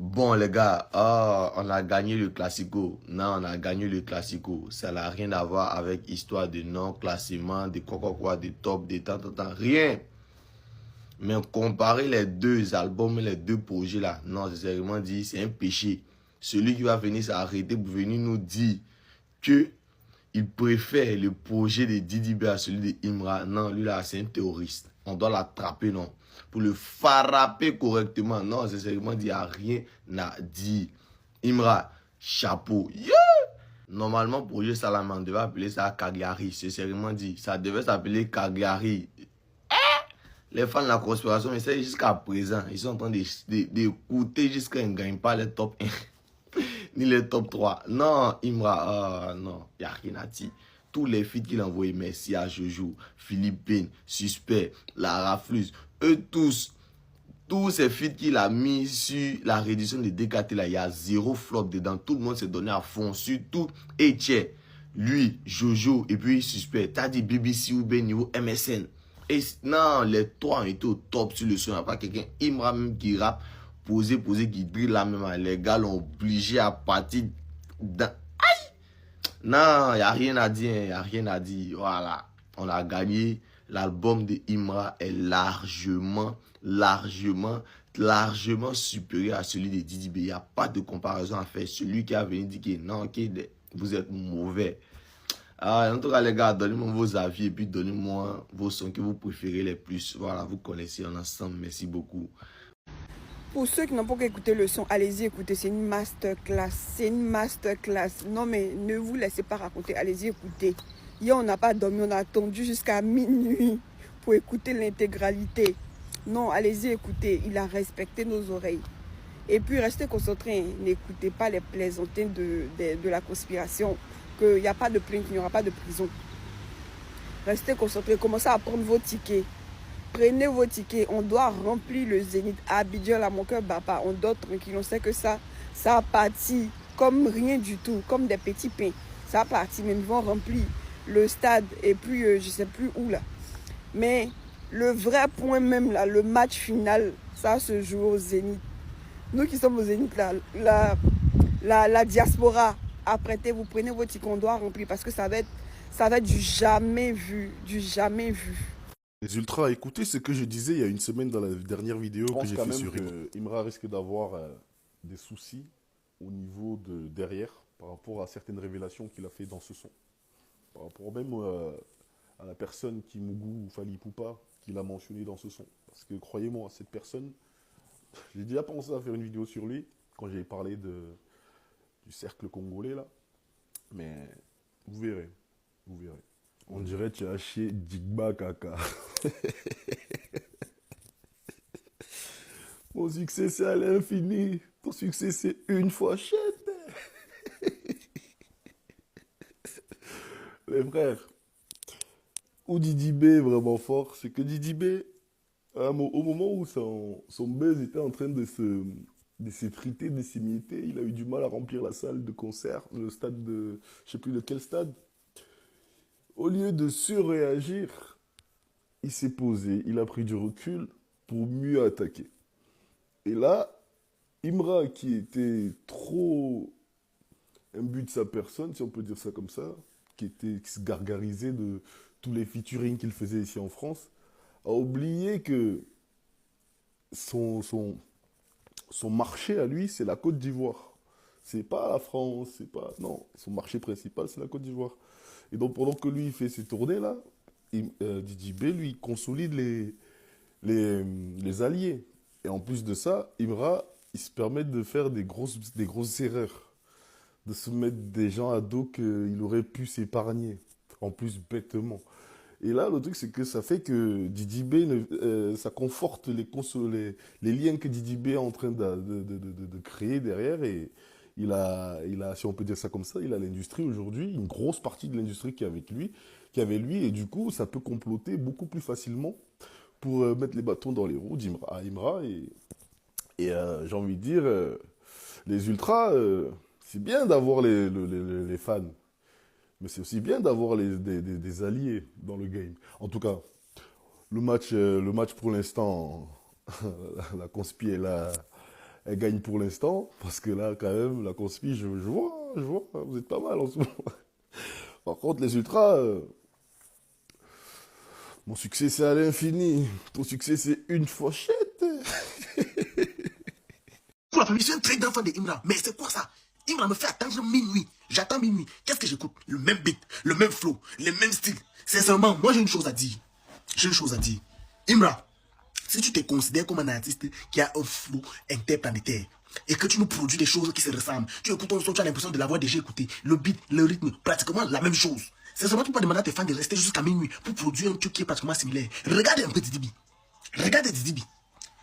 Bon, les gars, on a gagné le Classico. Non, on a gagné le Classico. Ça n'a rien à voir avec histoire de non-classement, de quoi, de top, de tant. Rien. Mais comparer les deux albums, les deux projets là, non, c'est vraiment dit, c'est un péché. Celui qui va venir s'arrêter pour venir nous dire que il préfère le projet de Didi B à celui de Imra. Non, lui là, c'est un terroriste. On doit l'attraper, non. Pour le frapper correctement. Non, sincèrement, il n'y a rien à dire. Imra, chapeau. Yeah! Normalement, projet Salaman devait appeler ça Cagliari. Sincèrement dit, ça devait s'appeler Cagliari. Les fans de la conspiration, mais c'est jusqu'à présent. Ils sont en train d'écouter jusqu'à ne gagne pas les top 1 ni les top 3. Non, Imra, non, il n'y a rien à dire. Tous les feats qu'il a envoyés, merci à Jojo, Philippine, Suspect, Lara Flux, eux tous ces feats qu'il a mis sur la réduction de DKT, là, il y a zéro flop dedans. Tout le monde s'est donné à fond, surtout Etienne, lui, Jojo, et puis Suspect. T'as dit BBC ou bien niveau MSN. Et non, les trois ont été au top sur le son. Il n'y a pas quelqu'un, Imra même qui rappe, posé, qui drille la même. Les gars l'ont obligé à partir dans... Non, il n'y a rien à dire, il n'y a rien à dire. Voilà, on a gagné. L'album de Imra est largement supérieur à celui de Didi B. Il n'y a pas de comparaison à faire. Celui qui a venu dire que non, que vous êtes mauvais. En tout cas, les gars, donnez-moi vos avis et puis donnez-moi vos sons que vous préférez les plus. Voilà, vous connaissez en ensemble. Merci beaucoup. Pour ceux qui n'ont pas écouté le son, allez-y écouter, c'est une masterclass. C'est une masterclass. Non mais ne vous laissez pas raconter, allez-y écouter. Hier on n'a pas dormi, on a attendu jusqu'à minuit pour écouter l'intégralité. Non, allez-y écouter, il a respecté nos oreilles. Et puis restez concentrés, n'écoutez pas les plaisantins de la conspiration, qu'il n'y a pas de plainte, qu'il n'y aura pas de prison. Restez concentrés, commencez à prendre vos tickets. Prenez vos tickets, on doit remplir le Zénith à Abidjan, là, mon cœur bat pas. On dort tranquille, on sait que ça a parti comme rien du tout, comme des petits pains. Ça a parti, mais ils vont remplir le stade et puis je sais plus où là. Mais le vrai point même là, le match final, ça se joue au Zénith. Nous qui sommes au Zénith là, la diaspora, apprêtez-vous, prenez vos tickets, on doit remplir parce que ça va être du jamais vu, du jamais vu. Les ultras, écoutez ce que je disais il y a une semaine dans la dernière vidéo Je que pense j'ai quand fait même sur Imra. que Imra risque d'avoir des soucis au niveau de derrière par rapport à certaines révélations qu'il a fait dans ce son. Par rapport même à la personne Kimougou Fally Ipupa qu'il a mentionné dans ce son. Parce que croyez-moi, cette personne, j'ai déjà pensé à faire une vidéo sur lui quand j'ai parlé du cercle congolais là. Mais vous verrez, vous verrez. On dirait tu as chié Digba Kaka. Mon succès c'est à l'infini. Ton succès c'est une fois chète. Les frères, où Didi B est vraiment fort, c'est que Didi B, au moment où son buzz était en train de s'effriter, de s'imiter, il a eu du mal à remplir la salle de concert, le stade de, je sais plus de quel stade. Au lieu de surréagir, il s'est posé, il a pris du recul pour mieux attaquer. Et là, Imra, qui était trop imbu de sa personne, si on peut dire ça comme ça, qui se gargarisait de tous les featuring qu'il faisait ici en France, a oublié que son marché à lui, c'est la Côte d'Ivoire. C'est pas la France, c'est pas... Non, son marché principal, c'est la Côte d'Ivoire. Et donc, pendant que lui, il fait ses tournées, là, Didi B, lui, consolide les alliés. Et en plus de ça, Imra, il se permet de faire des grosses erreurs. De se mettre des gens à dos qu'il aurait pu s'épargner. En plus, bêtement. Et là, le truc, c'est que ça fait que Didi B, ça conforte les liens que Didi B est en train de créer derrière. Et il a, si on peut dire ça comme ça, il a l'industrie aujourd'hui, une grosse partie de l'industrie qui est avec lui, et du coup, ça peut comploter beaucoup plus facilement pour mettre les bâtons dans les roues d'Imra Imra. Et j'ai envie de dire, les ultras, c'est bien d'avoir les fans. Mais c'est aussi bien d'avoir des alliés dans le game. En tout cas, le match pour l'instant, la conspi, Elle gagne pour l'instant, parce que là, quand même, la conspi, je vois, vous êtes pas mal en ce moment. Par contre, les ultras, mon succès, c'est à l'infini. Ton succès, c'est une fourchette. Pour la famille, je suis un très grand fan de Imra. Mais c'est quoi ça? Imra me fait attendre minuit. J'attends minuit. Qu'est-ce que j'écoute? Le même beat, le même flow, les mêmes styles. Sincèrement, moi j'ai une chose à dire. Imra, si tu te considères comme un artiste qui a un flow interplanétaire et que tu nous produis des choses qui se ressemblent, tu écoutes ton son, tu as l'impression de l'avoir déjà écouté. Le beat, le rythme, pratiquement la même chose. Sincèrement, tu peux demander à tes fans de rester jusqu'à minuit pour produire un truc qui est pratiquement similaire. Regarde un peu Didi B. Regarde Didi B.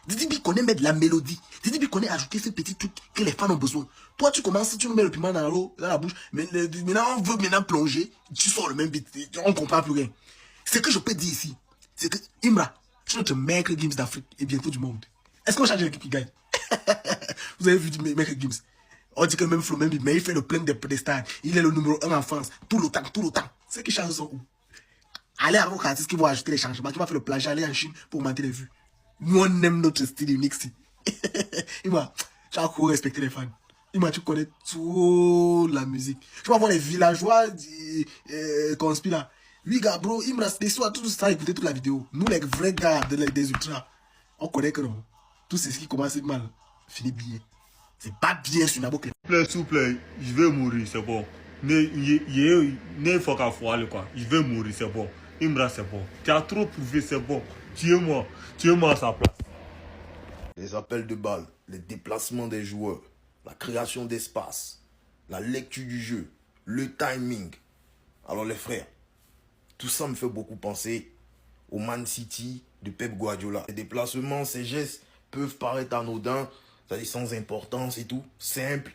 Didi B connaît mettre de la mélodie. Didi B connaît ajouter ces petits trucs que les fans ont besoin. Toi, tu commences, tu nous mets le piment dans l'eau, dans la bouche. Mais maintenant, on veut maintenant plonger. Tu sors le même beat. On ne comprend plus rien. Ce que je peux dire ici, c'est que Imra, c'est notre Maître Gims d'Afrique et bientôt du monde. Est-ce qu'on change l'équipe qui gagne? Vous avez vu du Maître Gims? On dit que même flow, même beat, mais il fait le plein des pédestals. Il est le numéro 1 en France. Tout le temps. C'est qui change son coup. Allez à vos artistes qui vont ajouter les changements. Tu vas faire le plagiat, aller en Chine pour augmenter les vues. Nous, on aime notre style unique. Imra, tu as encore respecté les fans. Imra, tu connais toute la musique. Tu vas voir les villageois conspirent là. Oui, gars, bro, Imra, des soirs, tout ça, écouter toute la vidéo. Nous, les vrais gars des ultras, on connaît que non. Tout ce qui commence mal finit bien. C'est pas bien sur Nabo. S'il vous plaît, je vais mourir, c'est bon. Ne faut qu'à foirer, quoi. Je vais mourir, c'est bon. Imra, c'est bon. Tu as trop prouvé, c'est bon. Tuez-moi à sa place. Les appels de balles, les déplacements des joueurs, la création d'espace, la lecture du jeu, le timing. Alors les frères, tout ça me fait beaucoup penser au Man City de Pep Guardiola. Les déplacements, ces gestes peuvent paraître anodins, c'est-à-dire sans importance et tout, simple.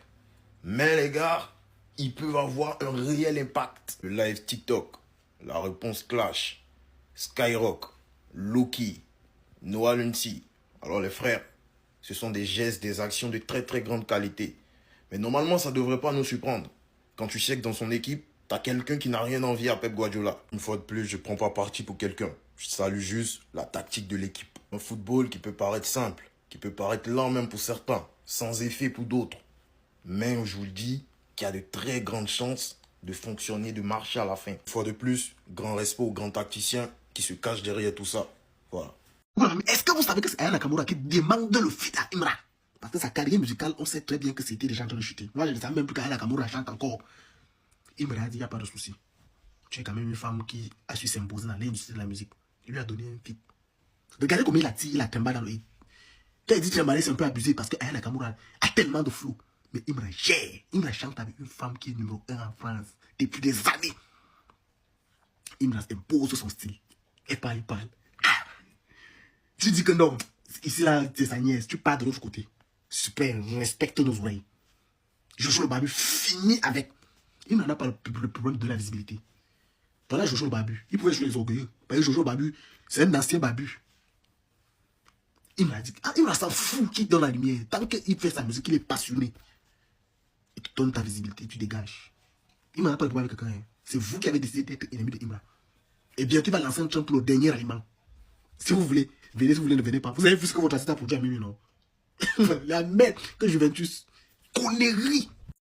Mais les gars, ils peuvent avoir un réel impact. Le live TikTok, la réponse Clash, Skyrock, Loki, Noah Lunsi. Alors les frères, ce sont des gestes, des actions de très très grande qualité. Mais normalement, ça ne devrait pas nous surprendre. Quand tu sais que dans son équipe, tu as quelqu'un qui n'a rien envie à Pep Guardiola. Une fois de plus, je ne prends pas parti pour quelqu'un. Je salue juste la tactique de l'équipe. Un football qui peut paraître simple, qui peut paraître lent même pour certains, sans effet pour d'autres. Mais je vous le dis, qu'il y a de très grandes chances de fonctionner, de marcher à la fin. Une fois de plus, grand respect aux grands tacticiens qui se cachent derrière tout ça. Voilà. Est-ce que vous savez que c'est Aya Nakamura qui demande le feat à Imra? Parce que sa carrière musicale, on sait très bien que c'était déjà en train de chuter. Moi, je ne savais même plus qu'Aya Nakamura chante encore. Imra a dit, il n'y a pas de souci. Tu es quand même une femme qui a su s'imposer dans l'industrie de la musique. Il lui a donné un feat. Regardez comment il a tiré la timba dans le hit. Quand il dit que c'est un peu abusé parce que Aya Nakamura a tellement de flow. Mais Imra gère. Imra chante avec une femme qui est numéro 1 en France depuis des années. Imra impose son style. Elle parle. Ah! Tu dis que non, ici là, c'est sa nièce. Tu pars de l'autre côté. Super, respecte nos oreilles. Jojo le Barbu finit avec. Il n'en a pas le problème de la visibilité. Voilà Jojo le Barbu. Il pouvait jouer les orgueilleux. Parce que Jojo le Barbu, c'est un ancien Barbu. Il m'a dit, il m'a s'en fout qui donne la lumière. Tant qu'il fait sa musique, il est passionné. Et tu donnes ta visibilité, tu dégages. Il n'en a pas le problème avec quelqu'un. C'est vous qui avez décidé d'être ennemi de Imra. Et bien, tu vas lancer un train pour le dernier aliment. Si vous voulez, venez, si vous voulez, ne venez pas. Vous avez vu ce que votre assistant a produit à minuit, non? La merde que Juventus, connerie.